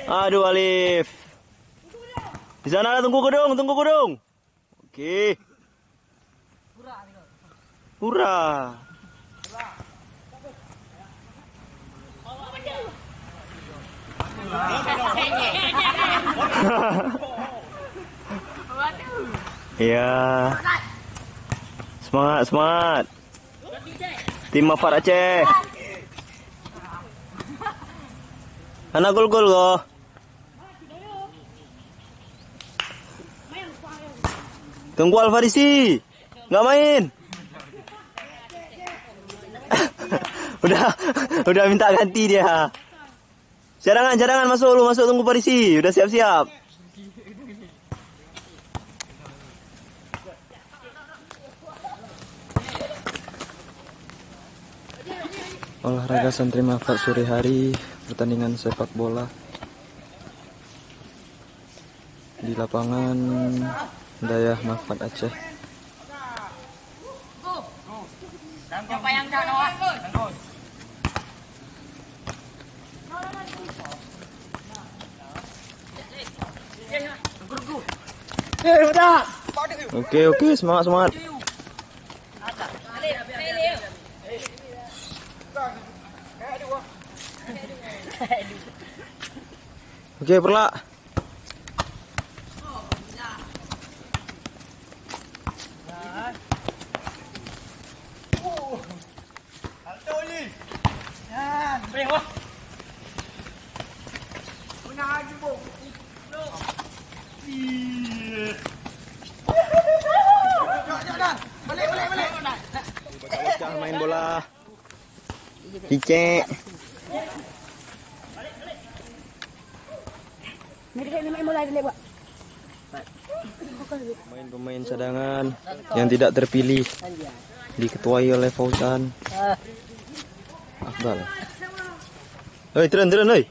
Aduh Alif. Di sana tunggu gedung, tunggu gedung. Oke. Hurra. Iya. Semangat, semangat. Tim Mafat Aceh. Anak gol-gol kok. Tunggu Alfarisi. Nggak main. udah minta ganti dia. Cadangan masuk lu, masuk tunggu Farisi. Udah siap-siap. Olahraga santri Mafat sore hari, pertandingan sepak bola di lapangan Dayah Mafat Aceh. Oke, semangat. Oke, Perla. Bocah main bola. Cicek. Pemain-pemain cadangan yang tidak terpilih diketuai oleh Fauzan Akbal. Hei, turun, hei.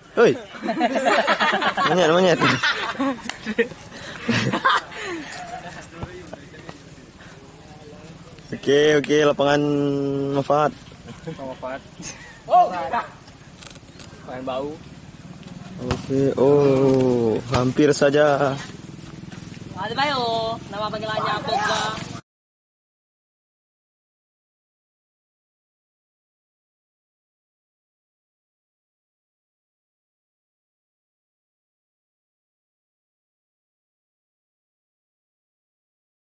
Monyet. Oke, lapangan Mafat. Main bau. Oke, hampir saja. Ada bayo, nama panggilannya Pogba.